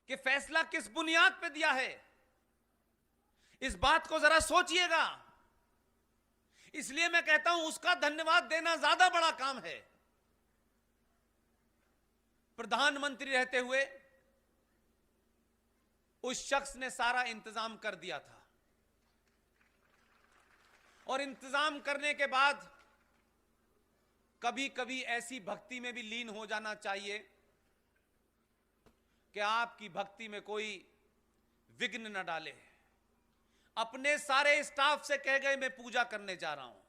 कि फैसला किस बुनियाद पे दिया है, इस बात को जरा सोचिएगा। इसलिए मैं कहता हूं उसका धन्यवाद देना ज्यादा बड़ा काम है। प्रधानमंत्री रहते हुए उस शख्स ने सारा इंतजाम कर दिया था, और इंतजाम करने के बाद कभी कभी ऐसी भक्ति में भी लीन हो जाना चाहिए कि आपकी भक्ति में कोई विघ्न न डाले। अपने सारे स्टाफ से कह गए मैं पूजा करने जा रहा हूं,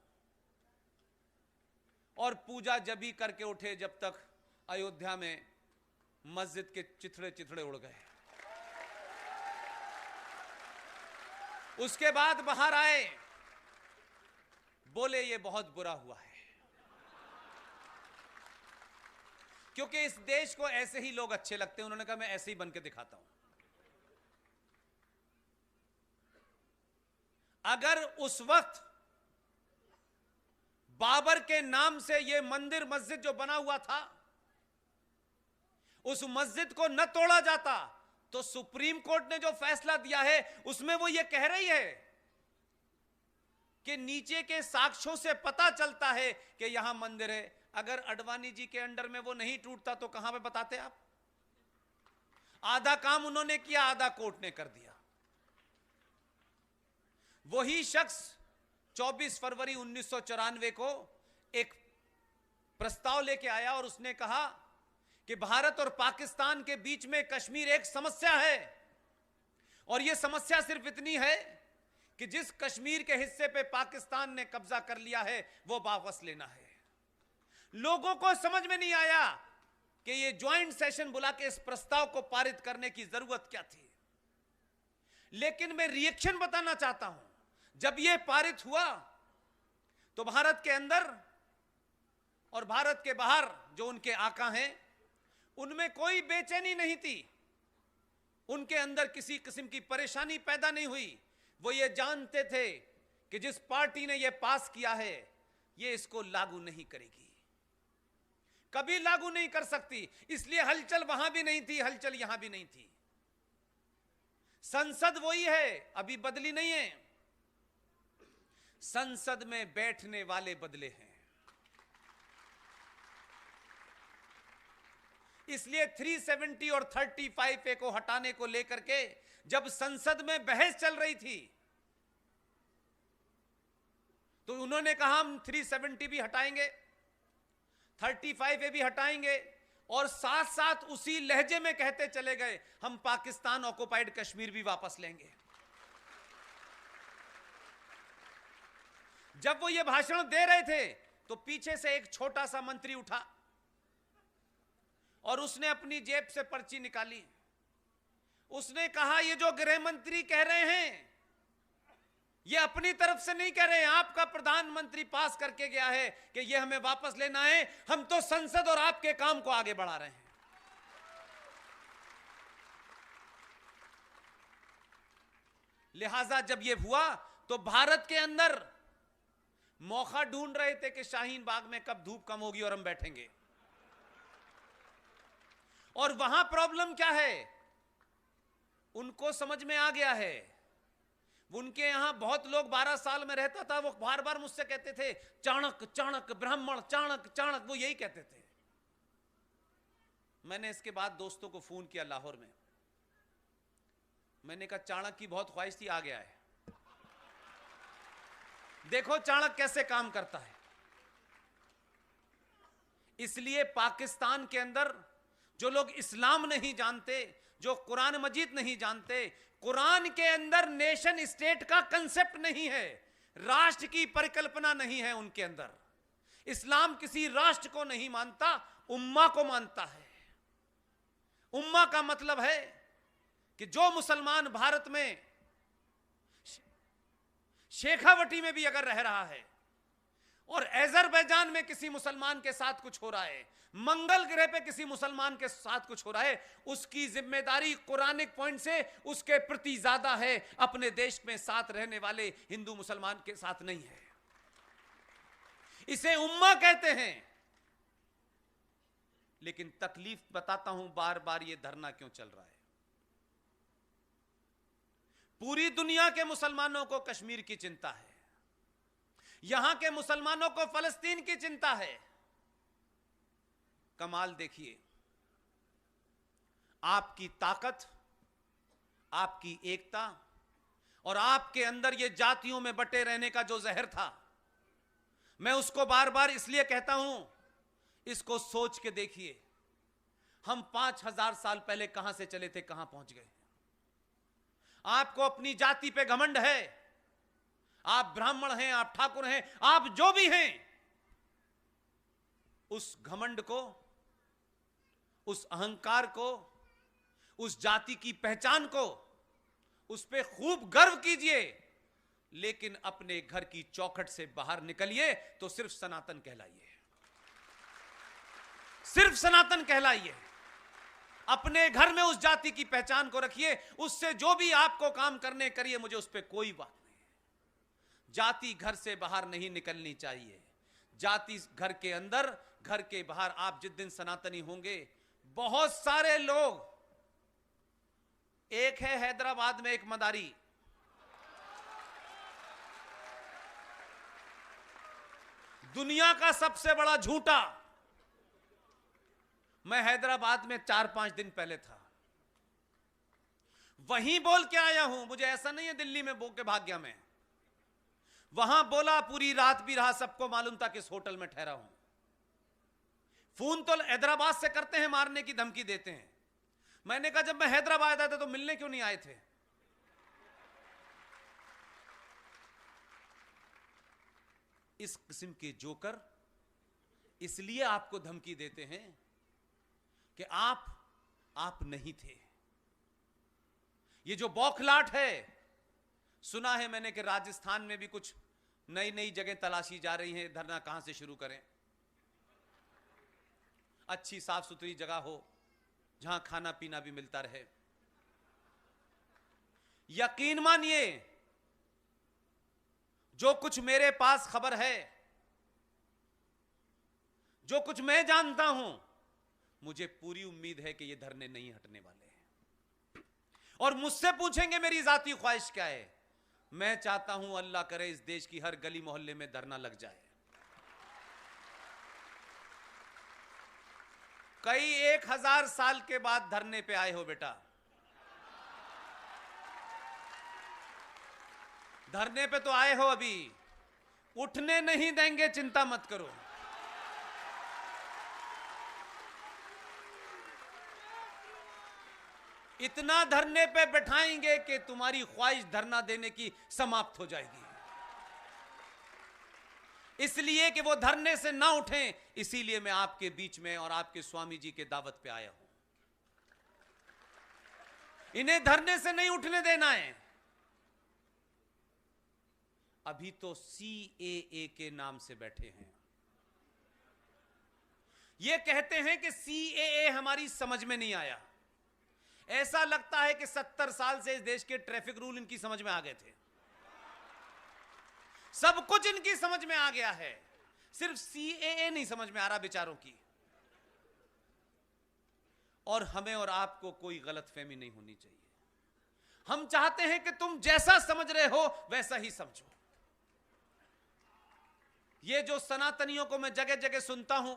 और पूजा जब ही करके उठे जब तक अयोध्या में मस्जिद के चिथड़े चिथड़े उड़ गए। उसके बाद बाहर आए, बोले ये बहुत बुरा हुआ है, क्योंकि इस देश को ऐसे ही लोग अच्छे लगते हैं। उन्होंने कहा मैं ऐसे ही बन के दिखाता हूं। अगर उस वक्त बाबर के नाम से यह मंदिर मस्जिद जो बना हुआ था, उस मस्जिद को न तोड़ा जाता, तो सुप्रीम कोर्ट ने जो फैसला दिया है उसमें वो ये कह रही है कि नीचे के साक्ष्यों से पता चलता है कि यहां मंदिर है। अगर अडवाणी जी के अंडर में वो नहीं टूटता तो कहां पे बताते आप? आधा काम उन्होंने किया, आधा कोर्ट ने कर दिया। वही शख्स 24 फरवरी 1994 को एक प्रस्ताव लेके आया और उसने कहा कि भारत और पाकिस्तान के बीच में कश्मीर एक समस्या है, और यह समस्या सिर्फ इतनी है कि जिस कश्मीर के हिस्से पे पाकिस्तान ने कब्जा कर लिया है वो वापस लेना है। लोगों को समझ में नहीं आया कि ये ज्वाइंट सेशन बुला के इस प्रस्ताव को पारित करने की जरूरत क्या थी। लेकिन मैं रिएक्शन बताना चाहता हूं, जब यह पारित हुआ तो भारत के अंदर और भारत के बाहर जो उनके आका हैं उनमें कोई बेचैनी नहीं थी, उनके अंदर किसी किस्म की परेशानी पैदा नहीं हुई। वो ये जानते थे कि जिस पार्टी ने यह पास किया है ये इसको लागू नहीं करेगी, कभी लागू नहीं कर सकती। इसलिए हलचल वहां भी नहीं थी, हलचल यहां भी नहीं थी। संसद वही है, अभी बदली नहीं है। संसद में बैठने वाले बदले हैं। इसलिए 370 और 35A को हटाने को लेकर के जब संसद में बहस चल रही थी तो उन्होंने कहा हम 370 भी हटाएंगे, 35A भी हटाएंगे, और साथ साथ उसी लहजे में कहते चले गए हम पाकिस्तान ऑक्युपाइड कश्मीर भी वापस लेंगे। जब वो ये भाषण दे रहे थे तो पीछे से एक छोटा सा मंत्री उठा और उसने अपनी जेब से पर्ची निकाली। उसने कहा ये जो गृह मंत्री कह रहे हैं ये अपनी तरफ से नहीं कह रहे हैं, आपका प्रधानमंत्री पास करके गया है कि ये हमें वापस लेना है, हम तो संसद और आपके काम को आगे बढ़ा रहे हैं। लिहाजा जब ये हुआ तो भारत के अंदर मौका ढूंढ रहे थे कि शाहीन बाग में कब धूप कम होगी और हम बैठेंगे। और वहां प्रॉब्लम क्या है उनको समझ में आ गया है। उनके यहां बहुत लोग 12 साल में रहता था, वो बार बार मुझसे कहते थे चाणक्य चाणक्य ब्राह्मण चाणक्य चाणक्य, वो यही कहते थे। मैंने इसके बाद दोस्तों को फोन किया लाहौर में, मैंने कहा चाणक्य की बहुत ख्वाहिश थी, आ गया है, देखो चाणक्य कैसे काम करता है। इसलिए पाकिस्तान के अंदर जो लोग इस्लाम नहीं जानते, जो कुरान मजीद नहीं जानते, कुरान के अंदर नेशन स्टेट का कंसेप्ट नहीं है, राष्ट्र की परिकल्पना नहीं है उनके अंदर। इस्लाम किसी राष्ट्र को नहीं मानता, उम्मा को मानता है। उम्मा का मतलब है कि जो मुसलमान भारत में शेखावटी में भी अगर रह रहा है और अजरबैजान में किसी मुसलमान के साथ कुछ हो रहा है, मंगल ग्रह पे किसी मुसलमान के साथ कुछ हो रहा है, उसकी जिम्मेदारी कुरानिक पॉइंट से उसके प्रति ज्यादा है, अपने देश में साथ रहने वाले हिंदू मुसलमान के साथ नहीं है। इसे उम्मा कहते हैं। लेकिन तकलीफ बताता हूं बार बार ये धरना क्यों चल रहा है। पूरी दुनिया के मुसलमानों को कश्मीर की चिंता है, यहां के मुसलमानों को फलस्तीन की चिंता है। कमाल देखिए, आपकी ताकत, आपकी एकता और आपके अंदर ये जातियों में बटे रहने का जो जहर था, मैं उसको बार बार इसलिए कहता हूं, इसको सोच के देखिए, हम 5000 साल पहले कहां से चले थे, कहां पहुंच गए। आपको अपनी जाति पे घमंड है, आप ब्राह्मण हैं, आप ठाकुर हैं, आप जो भी हैं, उस घमंड को, उस अहंकार को, उस जाति की पहचान को, उस पे खूब गर्व कीजिए, लेकिन अपने घर की चौखट से बाहर निकलिए तो सिर्फ सनातन कहलाइए, सिर्फ सनातन कहलाइए। अपने घर में उस जाति की पहचान को रखिए, उससे जो भी आपको काम करने करिए, मुझे उस पर कोई बात नहीं। जाति घर से बाहर नहीं निकलनी चाहिए, जाति घर के अंदर, घर के बाहर। आप जिस दिन सनातनी होंगे, बहुत सारे लोग, एक है हैदराबाद में एक मदारी, दुनिया का सबसे बड़ा झूठा। मैं हैदराबाद में 4-5 दिन पहले था, वहीं बोल के आया हूं, मुझे ऐसा नहीं है दिल्ली में बोल के भाग गया मैं, वहां बोला, पूरी रात भी रहा, सबको मालूम था किस होटल में ठहरा हूं। फोन तो हैदराबाद से करते हैं, मारने की धमकी देते हैं। मैंने कहा जब मैं हैदराबाद आया था तो मिलने क्यों नहीं आए थे? इस किस्म के जोकर इसलिए आपको धमकी देते हैं कि आप नहीं थे। ये जो बौखलाहट है, सुना है मैंने कि राजस्थान में भी कुछ नई नई जगह तलाशी जा रही है, धरना कहां से शुरू करें, अच्छी साफ सुथरी जगह हो जहां खाना पीना भी मिलता रहे। यकीन मानिए, जो कुछ मेरे पास खबर है, जो कुछ मैं जानता हूं, मुझे पूरी उम्मीद है कि ये धरने नहीं हटने वाले हैं। और मुझसे पूछेंगे मेरी जाती ख्वाहिश क्या है, मैं चाहता हूं अल्लाह करे इस देश की हर गली मोहल्ले में धरना लग जाए। कई 1000 साल के बाद धरने पे आए हो बेटा, धरने पे तो आए हो, अभी उठने नहीं देंगे, चिंता मत करो। इतना धरने पे बैठाएंगे कि तुम्हारी ख्वाहिश धरना देने की समाप्त हो जाएगी। इसलिए कि वो धरने से ना उठें, इसीलिए मैं आपके बीच में और आपके स्वामी जी के दावत पे आया हूं। इन्हें धरने से नहीं उठने देना है। अभी तो CAA के नाम से बैठे हैं, ये कहते हैं कि CAA हमारी समझ में नहीं आया। ऐसा लगता है कि 70 साल से इस देश के ट्रैफिक रूल इनकी समझ में आ गए थे, सब कुछ इनकी समझ में आ गया है, सिर्फ CAA नहीं समझ में आ रहा बेचारों की। और हमें और आपको कोई गलतफहमी नहीं होनी चाहिए। हम चाहते हैं कि तुम जैसा समझ रहे हो वैसा ही समझो। ये जो सनातनियों को मैं जगह जगह सुनता हूं,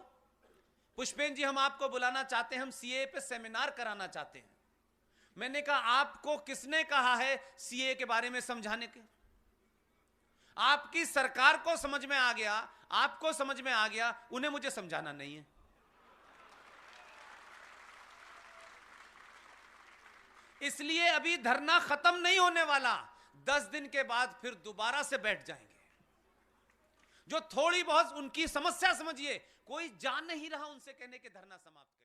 पुष्पेन जी हम आपको बुलाना चाहते हैं, हम CAA पे सेमिनार कराना चाहते हैं। मैंने कहा आपको किसने कहा है CAA के बारे में समझाने के? आपकी सरकार को समझ में आ गया, आपको समझ में आ गया, उन्हें मुझे समझाना नहीं है। इसलिए अभी धरना खत्म नहीं होने वाला, 10 दिन के बाद फिर दोबारा से बैठ जाएंगे। जो थोड़ी बहुत उनकी समस्या समझिए, कोई जान नहीं रहा उनसे कहने के धरना समाप्त